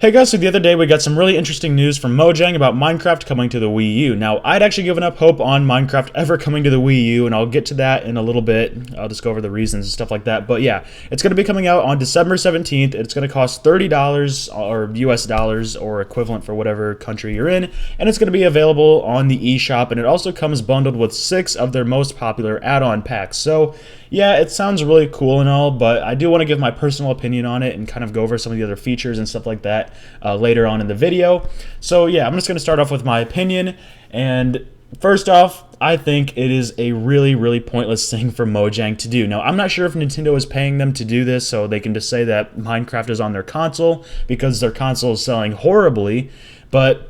Hey guys, so the other day we got some really interesting news from Mojang about Minecraft coming to the Wii U. Now, I'd actually given up hope on Minecraft ever coming to the Wii U, and I'll get to that in a little bit. I'll just go over the reasons and stuff like that. But yeah, it's going to be coming out on December 17th. It's going to cost $30 or US dollars or equivalent for whatever country you're in, and it's going to be available on the eShop, and it also comes bundled with 6 of their most popular add-on packs. So yeah, it sounds really cool and all, but I do want to give my personal opinion on it and kind of go over some of the other features and stuff like that later on in the video. So yeah, I'm just going to start off with my opinion. And first off, I think it is a really pointless thing for Mojang to do. Now, I'm not sure if Nintendo is paying them to do this so they can just say that Minecraft is on their console because their console is selling horribly, but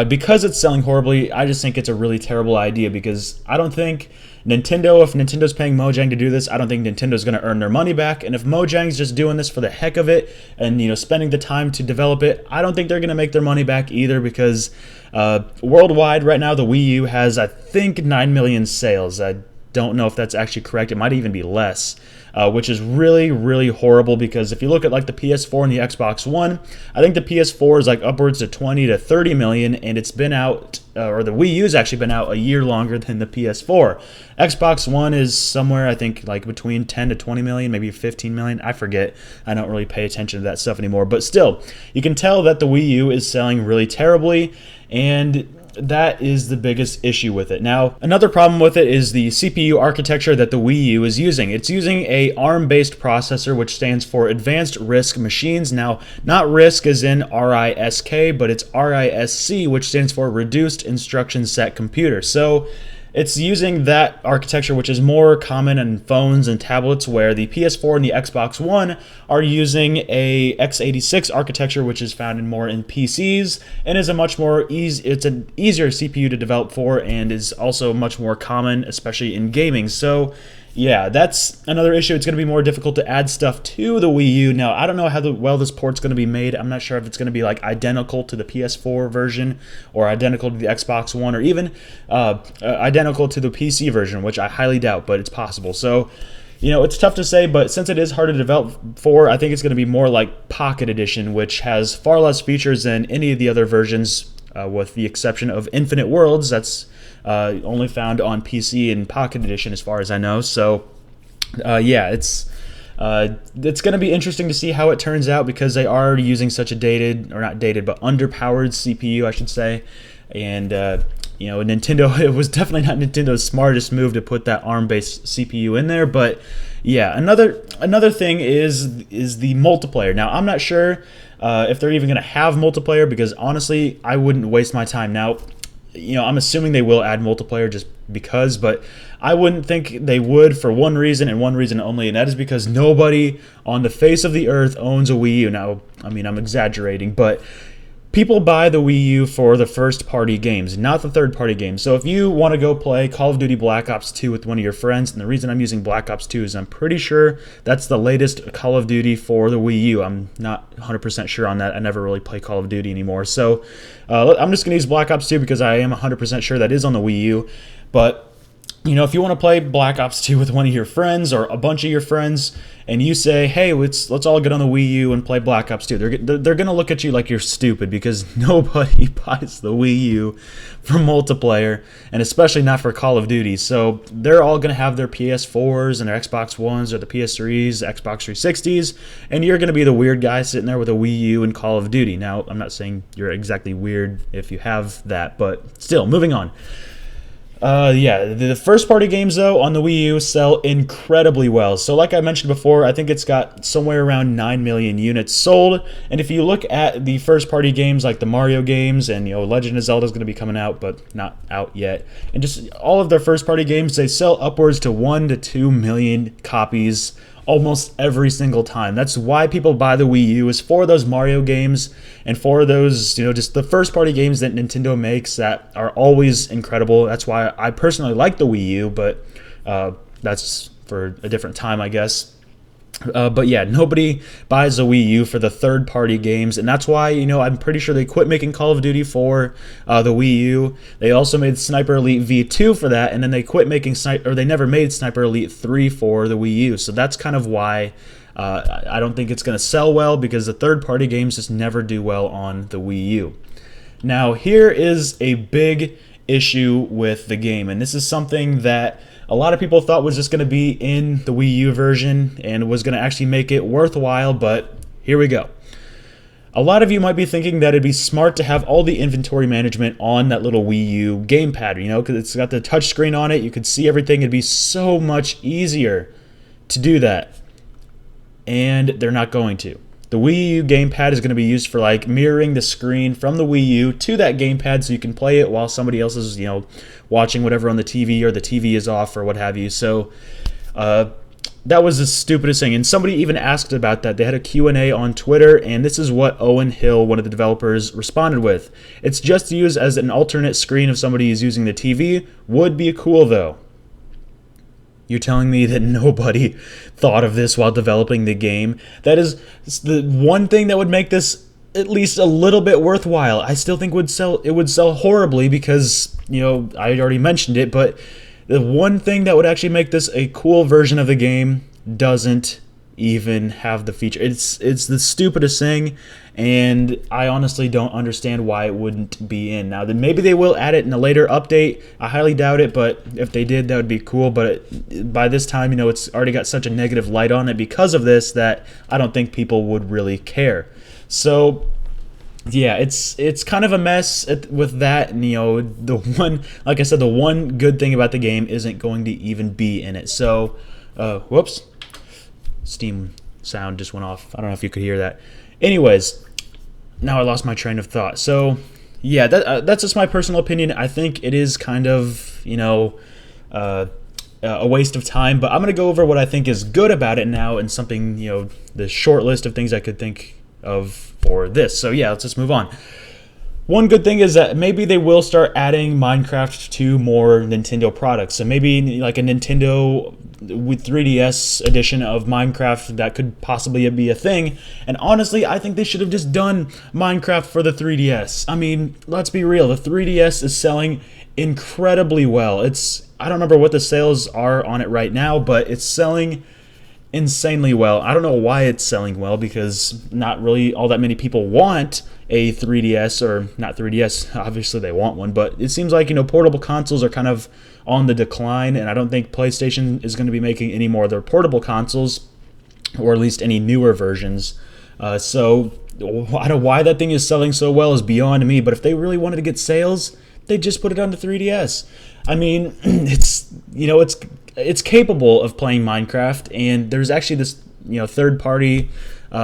because it's selling horribly, I just think it's a really terrible idea because I don't think if Nintendo's paying Mojang to do this, I don't think Nintendo's going to earn their money back. And if Mojang's just doing this for the heck of it and, spending the time to develop it, I don't think they're going to make their money back either because worldwide right now, the Wii U has, I think, 9 million sales. I don't know if that's actually correct. It might even be less, which is really horrible because if you look at like the PS4 and the Xbox One, I think the PS4 is like upwards of 20 to 30 million, and it's been out, or the Wii U's actually been out a year longer than the PS4. Xbox One is somewhere, I think, like between 10 to 20 million, maybe 15 million. I forget. I don't really pay attention to that stuff anymore. But still, you can tell that the Wii U is selling really terribly, and that is the biggest issue with it. Now, another problem with it is the CPU architecture that the Wii U is using. It's using a ARM-based processor, which stands for Advanced RISC Machines. Now, not RISC as in RISK, but it's RISC, which stands for Reduced Instruction Set Computer. So it's using that architecture, which is more common in phones and tablets, where the PS4 and the Xbox One are using a x86 architecture, which is found more in PCs and is a much more it's an easier CPU to develop for and is also much more common, especially in gaming. So yeah, that's another issue. It's going to be more difficult to add stuff to the Wii U. Now, I don't know how well this port's going to be made. I'm not sure if it's going to be like identical to the PS4 version or identical to the Xbox One or even identical to the PC version, which I highly doubt, but it's possible. So, it's tough to say, but since it is hard to develop for, I think it's going to be more like Pocket Edition, which has far less features than any of the other versions, with the exception of Infinite Worlds. That's only found on PC in Pocket Edition, as far as I know. So, yeah, it's going to be interesting to see how it turns out because they are using such a but underpowered CPU, I should say. And Nintendo, it was definitely not Nintendo's smartest move to put that ARM-based CPU in there. But yeah, another thing is the multiplayer. Now, I'm not sure if they're even going to have multiplayer because honestly, I wouldn't waste my time. Now, I'm assuming they will add multiplayer just because, but I wouldn't think they would for one reason and one reason only, and that is because nobody on the face of the earth owns a Wii U. Now, I mean, I'm exaggerating, but people buy the Wii U for the first-party games, not the third-party games. So if you want to go play Call of Duty Black Ops 2 with one of your friends, and the reason I'm using Black Ops 2 is I'm pretty sure that's the latest Call of Duty for the Wii U. I'm not 100% sure on that. I never really play Call of Duty anymore. So I'm just going to use Black Ops 2 because I am 100% sure that is on the Wii U. But if you want to play Black Ops 2 with one of your friends or a bunch of your friends, and you say, "Hey, let's all get on the Wii U and play Black Ops 2," they're gonna look at you like you're stupid because nobody buys the Wii U for multiplayer, and especially not for Call of Duty. So they're all gonna have their PS4s and their Xbox Ones or the PS3s, Xbox 360s, and you're gonna be the weird guy sitting there with a Wii U and Call of Duty. Now, I'm not saying you're exactly weird if you have that, but still, moving on. Yeah, the first-party games, though, on the Wii U sell incredibly well. So like I mentioned before, I think it's got somewhere around 9 million units sold. And if you look at the first-party games like the Mario games and, Legend of Zelda is going to be coming out, but not out yet. And just all of their first-party games, they sell upwards to 1 to 2 million copies almost every single time. That's why people buy the Wii U, is for those Mario games and for those, just the first-party games that Nintendo makes that are always incredible. That's why I personally like the Wii U, but that's for a different time, I guess. But yeah, nobody buys a Wii U for the third-party games, and that's why, I'm pretty sure they quit making Call of Duty for the Wii U. They also made Sniper Elite V2 for that, and then they quit making they never made Sniper Elite 3 for the Wii U. So that's kind of why I don't think it's going to sell well because the third-party games just never do well on the Wii U. Now, here is a big issue with the game, and this is something that a lot of people thought was just going to be in the Wii U version and was going to actually make it worthwhile, but here we go. A lot of you might be thinking that it'd be smart to have all the inventory management on that little Wii U gamepad, because it's got the touchscreen on it. You could see everything. It'd be so much easier to do that, and they're not going to. The Wii U gamepad is going to be used for like mirroring the screen from the Wii U to that gamepad so you can play it while somebody else is, watching whatever on the TV or the TV is off or what have you. So that was the stupidest thing. And somebody even asked about that. They had a Q&A on Twitter, and this is what Owen Hill, one of the developers, responded with. It's just used as an alternate screen if somebody is using the TV. Would be cool though. You're telling me that nobody thought of this while developing the game? That is the one thing that would make this at least a little bit worthwhile. I still think it would sell horribly because, I already mentioned it, but the one thing that would actually make this a cool version of the game doesn't even have the feature. It's the stupidest thing, and I honestly don't understand why it wouldn't be in. Now, then maybe they will add it in a later update. I highly doubt it, but if they did, that would be cool. But by this time, it's already got such a negative light on it because of this that I don't think people would really care. So yeah, it's kind of a mess with that. And, the one good thing about the game isn't going to even be in it. So, whoops. Steam sound just went off. I don't know if you could hear that. Anyways, now I lost my train of thought. So, yeah, that's just my personal opinion. I think it is kind of, a waste of time. But I'm going to go over what I think is good about it now and something, the short list of things I could think of for this. So, yeah, let's just move on. One good thing is that maybe they will start adding Minecraft to more Nintendo products. So maybe like a Nintendo with 3DS edition of Minecraft, that could possibly be a thing. And honestly, I think they should have just done Minecraft for the 3DS. I mean, let's be real. The 3DS is selling incredibly well. I don't remember what the sales are on it right now, but it's selling insanely well. I don't know why it's selling well, because not really all that many people want a 3DS, or not 3DS, obviously they want one, but it seems like, portable consoles are kind of on the decline, and I don't think PlayStation is going to be making any more of their portable consoles, or at least any newer versions. So I don't know why that thing is selling so well is beyond me, but if they really wanted to get sales, they just put it on the 3DS. I mean, it's capable of playing Minecraft, and there's actually this third-party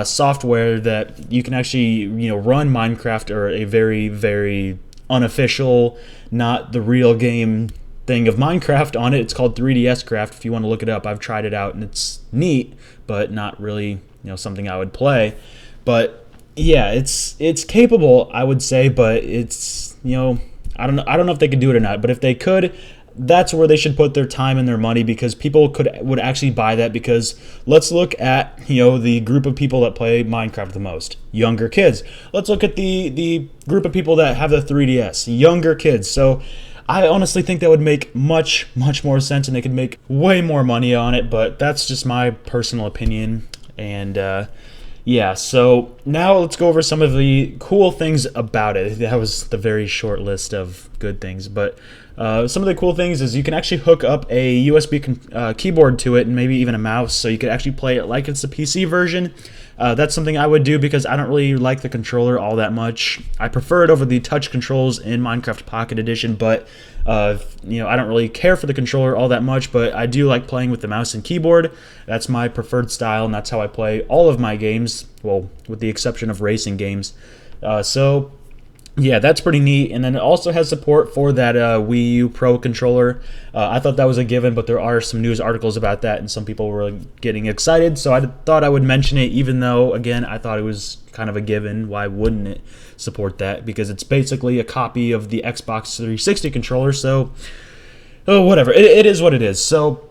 software that you can actually run Minecraft, or a very, very unofficial, not the real game thing of Minecraft on it. It's called 3DS Craft. If you want to look it up, I've tried it out and it's neat, but not really something I would play. But yeah, it's capable, I would say, but it's I don't know if they could do it or not. But if they could, that's where they should put their time and their money, because people would actually buy that. Because let's look at the group of people that play Minecraft the most, younger kids. Let's look at the group of people that have the 3DS, younger kids. So I honestly think that would make much more sense, and they could make way more money on it. But that's just my personal opinion. And yeah, so now let's go over some of the cool things about it. That was the very short list of good things, but some of the cool things is you can actually hook up a USB keyboard to it, and maybe even a mouse, so you could actually play it like it's a PC version. That's something I would do, because I don't really like the controller all that much. I prefer it over the touch controls in Minecraft Pocket Edition, but I don't really care for the controller all that much, but I do like playing with the mouse and keyboard. That's my preferred style, and that's how I play all of my games, well, with the exception of racing games. So yeah, that's pretty neat. And then it also has support for that Wii U Pro controller. I thought that was a given, but there are some news articles about that, and some people were getting excited. So I thought I would mention it, even though, again, I thought it was kind of a given. Why wouldn't it support that? Because it's basically a copy of the Xbox 360 controller. So, whatever. It is what it is. So,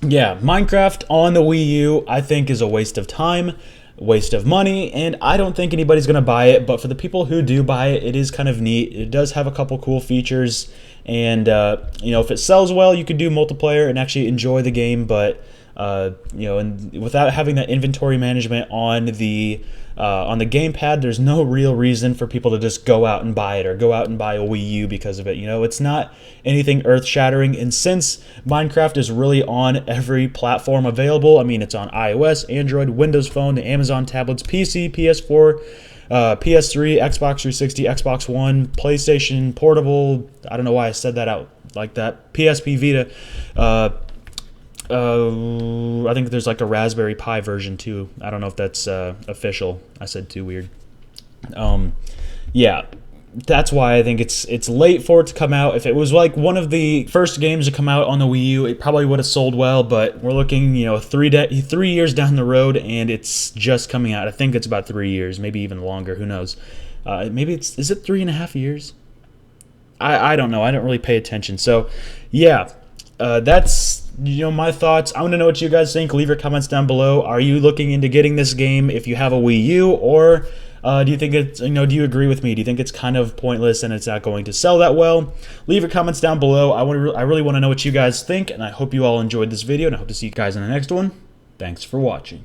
yeah, Minecraft on the Wii U, I think, is a waste of time, waste of money, and I don't think anybody's going to buy it. But for the people who do buy it, it is kind of neat. It does have a couple cool features, and if it sells well, you could do multiplayer and actually enjoy the game. But And without having that inventory management on the gamepad, there's no real reason for people to just go out and buy it or go out and buy a Wii U because of it. It's not anything earth-shattering, and since Minecraft is really on every platform available, I mean, it's on iOS, Android, Windows Phone, the Amazon tablets, PC, PS4, PS3, Xbox 360, Xbox One, PlayStation Portable. I don't know why I said that out like that. PSP Vita. I think there's like a Raspberry Pi version too. I don't know if that's official. I said too weird. Yeah, that's why I think it's late for it to come out. If it was like one of the first games to come out on the Wii U, it probably would have sold well. But we're looking, 3 years down the road, and it's just coming out. I think it's about 3 years, maybe even longer. Who knows? Maybe is it 3.5 years? I don't know. I don't really pay attention. So, yeah, that's my thoughts. I want to know what you guys think. Leave your comments down below. Are you looking into getting this game if you have a Wii U, or do you think it's, do you agree with me? Do you think it's kind of pointless and it's not going to sell that well? Leave your comments down below. I really want to know what you guys think, and I hope you all enjoyed this video, and I hope to see you guys in the next one. Thanks for watching.